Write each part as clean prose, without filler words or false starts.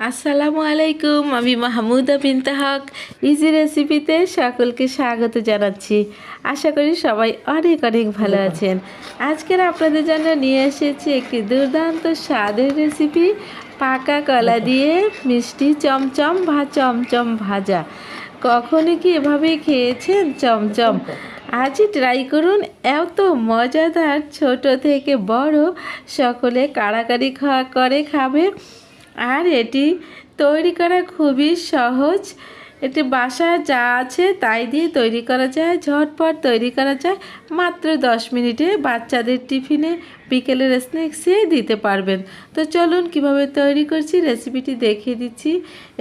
আসসালামু আলাইকুম। আমি মাহমুদা বিনতে হক ইজি রেসিপিতে সকলকে স্বাগত জানাচ্ছি। আশা করি সবাই অনেক অনেক ভালো আছেন। আজকের আপনাদের জন্য নিয়ে এসেছি একটি দুর্দান্ত স্বাদের রেসিপি, পাকা কলা দিয়ে মিষ্টি চমচম বা চমচম ভাজা। কখনো কি এভাবে খেয়েছেন চমচম? আজই ট্রাই করুন। এত মজাদার, ছোট থেকে বড় সকলে কাড়াকাড়ি করে খাবে। আর এটি তৈরি করা খুবই সহজ। এটি বাসায় যা আছে তাই দিয়ে তৈরি করা যায়, ঝটপট তৈরি করা যায়। মাত্র 10 মিনিটে বাচ্চাদের টিফিনে, বিকেলের স্ন্যাক্সে দিতে পারবেন। তো চলুন কিভাবে তৈরি করছি রেসিপিটি দেখিয়ে দিচ্ছি।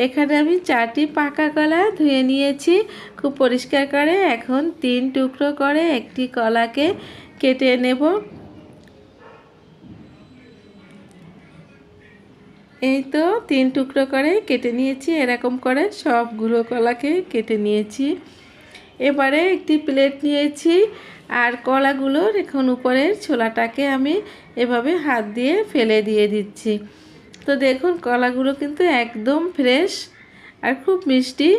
এখানে আমি 4টি পাকা কলা ধুয়ে নিয়েছি খুব পরিষ্কার করে। এখন 3 টুকরো করে একটি কলাকে কেটে নেব। এই তো 3 টুকরো করে কেটে নিয়েছি। এরকম করে সবগুলো কলাকে কেটে নিয়েছি। এবারে একটি প্লেট নিয়েছি আর কলাগুলোর এখন উপরের ছোলাটাকে আমি এভাবে হাত দিয়ে ফেলে দিয়ে দিচ্ছি। তো দেখুন কলাগুলো কিন্তু একদম ফ্রেশ আর খুব মিষ্টি।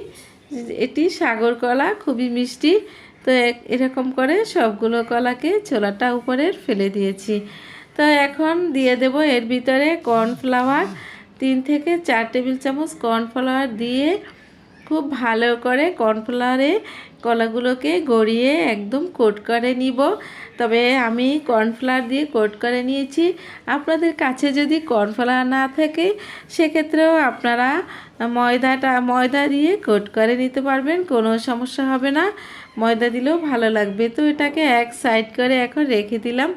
এটি সাগর কলা, খুবই মিষ্টি। তো এরকম করে সবগুলো কলাকে ছোলাটা উপরের ফেলে দিয়েছি। তো এখন দিয়ে দেব এর ভিতরে কর্নফ্লাওয়ার। 3 থেকে 4 টেবিল চামচ কর্নফ্লাওয়ার দিয়ে খুব ভালো করে কর্নফ্লাওয়ারে কলাগুলোকে গড়িয়ে একদম কোট করে নিব। তবে আমি কর্নফ্লাওয়ার দিয়ে কোট করে নিয়েছি। আপনাদের কাছে যদি কর্নফ্লাওয়ার না থাকে সেক্ষেত্রেও আপনারা ময়দা দিয়ে কোট করে নিতে পারবেন, কোনো সমস্যা হবে না। ময়দা দিলেও ভালো লাগবে। তো এটাকে এক সাইড করে এখন রেখে দিলাম।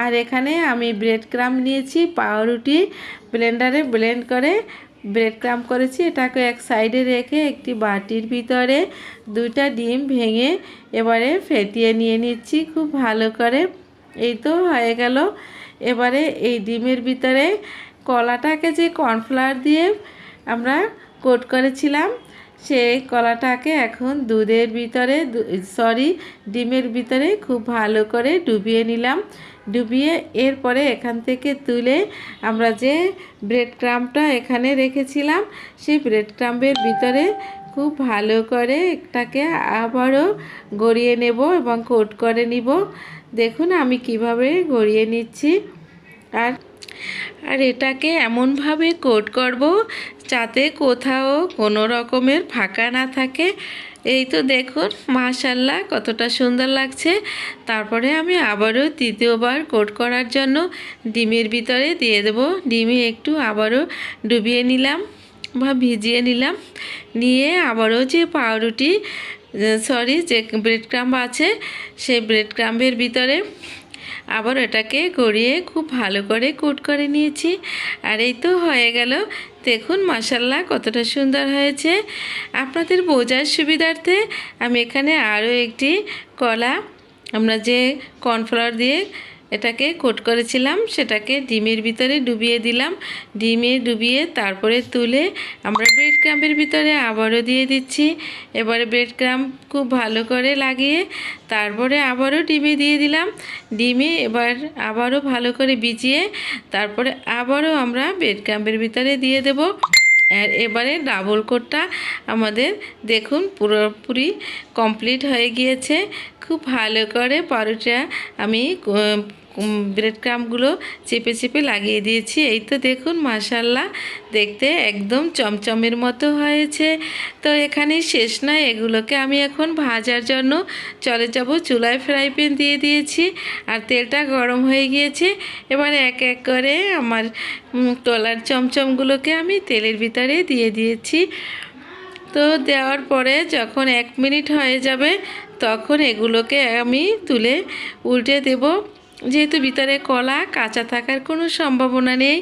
আর এখানে আমি ব্রেড ক্রাম্ব নিয়েছি, পাউরুটি ব্লেন্ডারে ব্লেন্ড করে ব্রেড ক্রাম্ব করেছি। এটাকে এক সাইডে রেখে একটি বাটির ভিতরে 2টা ডিম ভেঙে এবারে ফেটিয়ে নিয়ে নিচ্ছি খুব ভালো করে। এই তো হয়ে গেল। এবারে এই ডিমের ভিতরে কলাটাকে যে কর্নফ্লাওয়ার দিয়ে আমরা কোট করেছিলাম সেই কলাটাকে এখন ডিমের ভিতরে খুব ভালো করে ডুবিয়ে নিলাম। ডুবিয়ে এরপরে এখান থেকে তুলে আমরা যে ব্রেড ক্রাম্বটা এখানে রেখেছিলাম সেই ব্রেড ক্রাম্বের ভিতরে খুব ভালো করে এটাকে আবারও গড়িয়ে নেব এবং কোট করে নিব। দেখুন আমি কিভাবে গড়িয়ে নিচ্ছি। আর এটাকে এমনভাবে কোট করব যাতে কোথাও কোনো রকমের ফাঁকা না থাকে। এই তো দেখুন মাশাআল্লাহ কতটা সুন্দর লাগছে। তারপরে আমি আবারও তৃতীয়বার কোট করার জন্য ডিমের ভিতরে দিয়ে দেব। ডিমে একটু আবারও ডুবিয়ে নিলাম বা ভিজিয়ে নিলাম। নিয়ে আবারও যে যে ব্রেড ক্রাম্ব আছে সেই ব্রেড ক্রাম্বের ভিতরে আবার এটাকে গড়িয়ে খুব ভালো করে কোট করে নিয়েছি। আর এই তো হয়ে গেল। দেখুন মাশাআল্লাহ কতটা সুন্দর হয়েছে। আপনাদের বোঝার সুবিধার্থে আমি এখানে আরও একটি কলা আমরা যে কর্নফ্লাওয়ার দিয়ে এটাকে কোট করেছিলাম সেটাকে ডিমের ভিতরে ডুবিয়ে দিলাম। ডিমে ডুবিয়ে তারপরে তুলে আমরা ব্রেড ক্রাম্বের ভিতরে আবারও দিয়ে দিচ্ছি। এবারে ব্রেড ক্রাম্ব খুব ভালো করে লাগিয়ে তারপরে আবারও ডিমে দিয়ে দিলাম। ডিমে এবার আবারও ভালো করে ভিজিয়ে তারপরে আবারও আমরা ব্রেড ক্রাম্বের ভিতরে দিয়ে দেব। আর এবারে ডাবল কোটটা আমাদের দেখুন পুরোপুরি কমপ্লিট হয়ে গিয়েছে। খুব ভালো করে পাউরুটিটা আমি ব্রেড ক্রাম্বগুলো চেপে চেপে লাগিয়ে দিয়েছি। এই তো দেখুন মাশাআল্লাহ দেখতে একদম চমচমের মতো হয়েছে। তো এখানেই শেষ নয়, এগুলোকে আমি এখন ভাজার জন্য চলে যাব। চুলায় ফ্রাই প্যান দিয়ে দিয়েছি আর তেলটা গরম হয়ে গিয়েছে। এবার এক এক করে আমার কলার চমচমগুলোকে আমি তেলের ভিতরে দিয়ে দিয়েছি। তো দেওয়ার পরে যখন 1 মিনিট হয়ে যাবে তখন এগুলোকে আমি তুলে উল্টে দেব। যেহেতু ভিতরে কলা কাঁচা থাকার কোনো সম্ভাবনা নেই,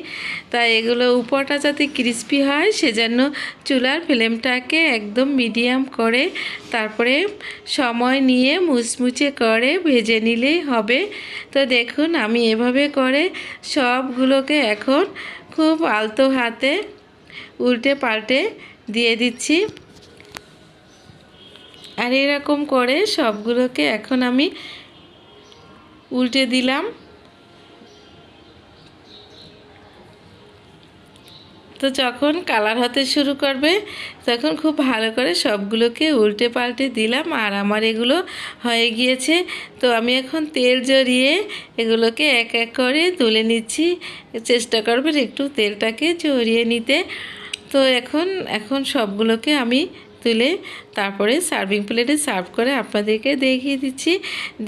তাই এগুলো উপরটা যাতে ক্রিস্পি হয় সেজন্য চুলার ফ্লেমটাকে একদম মিডিয়াম করে তারপরে সময় নিয়ে মুচমুচে করে ভেজে নিলেই হবে। তো দেখুন আমি এভাবে করে সবগুলোকে এখন খুব আলতো হাতে উল্টে পাল্টে দিয়ে দিচ্ছি। আর এরকম করে সবগুলোকে এখন আমি উল্টে দিলাম। তো যখন কালার হতে শুরু করবে তখন খুব ভালো করে সবগুলোকে উল্টে পাল্টে দিলাম। আর আমার এগুলো হয়ে গিয়েছে। তো আমি এখন তেল জড়িয়ে এগুলোকে এক এক করে তুলে নিচ্ছি। চেষ্টা করবেন একটু তেলটাকে জড়িয়ে নিতে। তো এখন সবগুলোকে আমি তুলে তারপরে সার্ভিং প্লেটে সার্ভ করে আপনাদেরকে দেখিয়ে দিচ্ছি।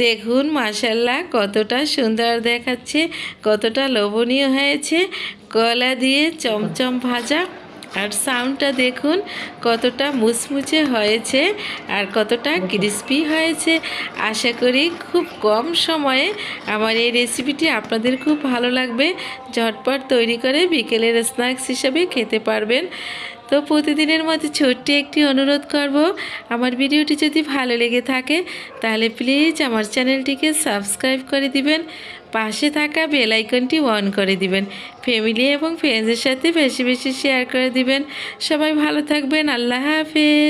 দেখুন মাশাআল্লাহ কতটা সুন্দর দেখাচ্ছে, কতটা লোভনীয় হয়েছে, কলা দিয়ে চমচম ভাজা। আর সাউন্ডটা দেখুন কতটা মুচমুচে হয়েছে আর কতটা ক্রিস্পি হয়েছে। আশা করি খুব কম সময়ে আমার এই রেসিপিটি আপনাদের খুব ভালো লাগবে। ঝটপট তৈরি করে বিকেলের স্ন্যাক্স হিসেবে খেতে পারবেন। তো প্রতিদিনের মতো ছোট্ট একটি অনুরোধ করব, আমার ভিডিওটি যদি ভালো লেগে থাকে তাহলে প্লিজ আমার চ্যানেলটিকে সাবস্ক্রাইব করে দিবেন, পাশে থাকা বেল আইকনটি অন করে দিবেন, ফ্যামিলি এবং ফ্রেন্ডসের সাথে বেশি বেশি শেয়ার করে দিবেন। সবাই ভালো থাকবেন। আল্লাহ হাফেজ।